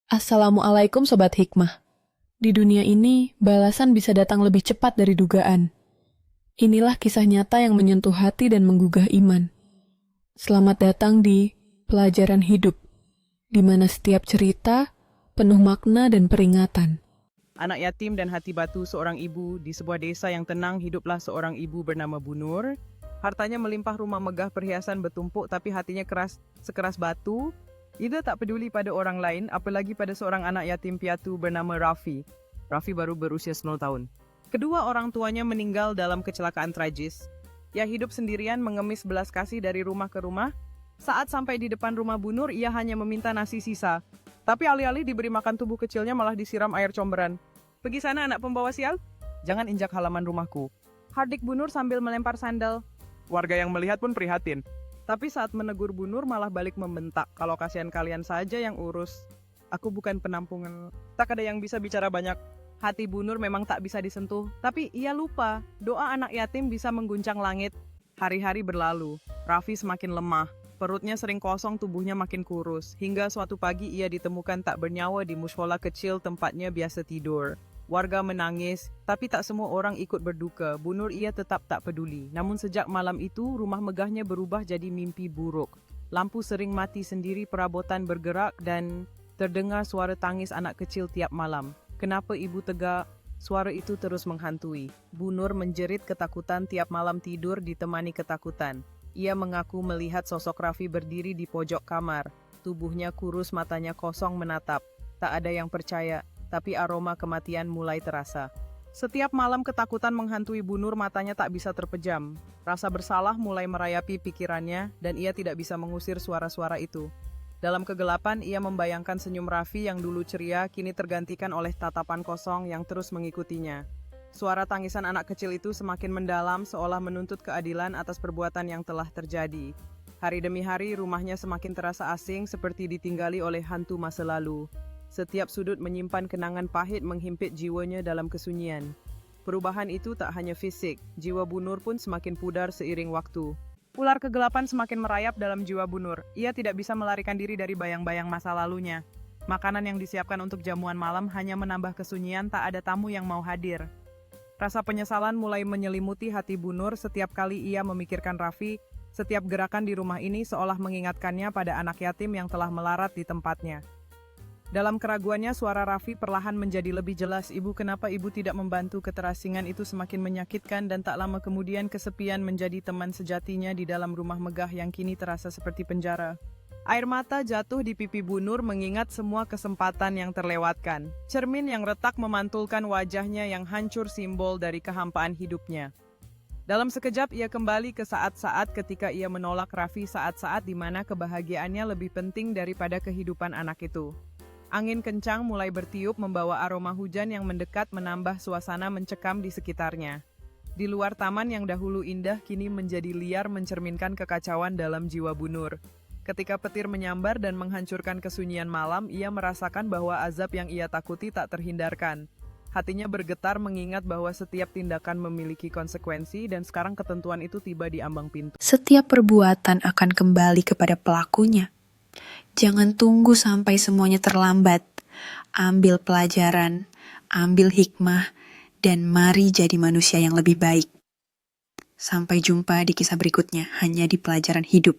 Assalamualaikum Sobat Hikmah. Di dunia ini, balasan bisa datang lebih cepat dari dugaan. Inilah kisah nyata yang menyentuh hati dan menggugah iman. Selamat datang di Pelajaran Hidup, di mana setiap cerita penuh makna dan peringatan. Anak yatim dan hati batu seorang ibu di sebuah desa yang tenang hiduplah seorang ibu bernama Bu Nur. Hartanya melimpah, rumah megah, perhiasan bertumpuk, tapi hatinya keras sekeras batu. Ida tak peduli pada orang lain, apalagi pada seorang anak yatim piatu bernama Raffi. Raffi baru berusia 10 tahun. Kedua orang tuanya meninggal dalam kecelakaan tragis. Ia hidup sendirian mengemis belas kasih dari rumah ke rumah. Saat sampai di depan rumah Bu Nur, ia hanya meminta nasi sisa. Tapi alih-alih diberi makan tubuh kecilnya malah disiram air comberan. "Pergi sana anak pembawa sial, jangan injak halaman rumahku," hardik Bu Nur sambil melempar sandal. Warga yang melihat pun prihatin. Tapi saat menegur Bu Nur malah balik membentak, "Kalau kasihan kalian saja yang urus. Aku bukan penampungan." Tak ada yang bisa bicara banyak. Hati Bu Nur memang tak bisa disentuh, tapi ia lupa doa anak yatim bisa mengguncang langit. Hari-hari berlalu, Raffi semakin lemah. Perutnya sering kosong, tubuhnya makin kurus. Hingga suatu pagi ia ditemukan tak bernyawa di mushola kecil tempatnya biasa tidur. Warga menangis, tapi tak semua orang ikut berduka. Bu Nur ia tetap tak peduli. Namun sejak malam itu, rumah megahnya berubah jadi mimpi buruk. Lampu sering mati sendiri, perabotan bergerak, dan terdengar suara tangis anak kecil tiap malam. "Kenapa ibu tegak?" Suara itu terus menghantui. Bu Nur menjerit ketakutan tiap malam tidur ditemani ketakutan. Ia mengaku melihat sosok Raffi berdiri di pojok kamar. Tubuhnya kurus, matanya kosong menatap. Tak ada yang percaya, tapi aroma kematian mulai terasa. Setiap malam ketakutan menghantui Bu Nur, matanya tak bisa terpejam. Rasa bersalah mulai merayapi pikirannya, dan ia tidak bisa mengusir suara-suara itu. Dalam kegelapan, ia membayangkan senyum Raffi yang dulu ceria, kini tergantikan oleh tatapan kosong yang terus mengikutinya. Suara tangisan anak kecil itu semakin mendalam, seolah menuntut keadilan atas perbuatan yang telah terjadi. Hari demi hari, rumahnya semakin terasa asing, seperti ditinggali oleh hantu masa lalu. Setiap sudut menyimpan kenangan pahit menghimpit jiwanya dalam kesunyian. Perubahan itu tak hanya fisik, jiwa Bu Nur pun semakin pudar seiring waktu. Ular kegelapan semakin merayap dalam jiwa Bu Nur. Ia tidak bisa melarikan diri dari bayang-bayang masa lalunya. Makanan yang disiapkan untuk jamuan malam hanya menambah kesunyian, tak ada tamu yang mau hadir. Rasa penyesalan mulai menyelimuti hati Bu Nur setiap kali ia memikirkan Raffi. Setiap gerakan di rumah ini seolah mengingatkannya pada anak yatim yang telah melarat di tempatnya. Dalam keraguannya, suara Raffi perlahan menjadi lebih jelas. "Ibu, kenapa ibu tidak membantu?" Keterasingan itu semakin menyakitkan, dan tak lama kemudian kesepian menjadi teman sejatinya di dalam rumah megah yang kini terasa seperti penjara. Air mata jatuh di pipi Bu Nur mengingat semua kesempatan yang terlewatkan. Cermin yang retak memantulkan wajahnya yang hancur, simbol dari kehampaan hidupnya. Dalam sekejap ia kembali ke saat-saat ketika ia menolak Raffi, saat-saat di mana kebahagiaannya lebih penting daripada kehidupan anak itu. Angin kencang mulai bertiup, membawa aroma hujan yang mendekat, menambah suasana mencekam di sekitarnya. Di luar taman yang dahulu indah kini menjadi liar, mencerminkan kekacauan dalam jiwa Bu Nur. Ketika petir menyambar dan menghancurkan kesunyian malam, ia merasakan bahwa azab yang ia takuti tak terhindarkan. Hatinya bergetar mengingat bahwa setiap tindakan memiliki konsekuensi, dan sekarang ketentuan itu tiba di ambang pintu. Setiap perbuatan akan kembali kepada pelakunya. Jangan tunggu sampai semuanya terlambat. Ambil pelajaran, ambil hikmah, dan mari jadi manusia yang lebih baik. Sampai jumpa di kisah berikutnya, hanya di Pelajaran Hidup.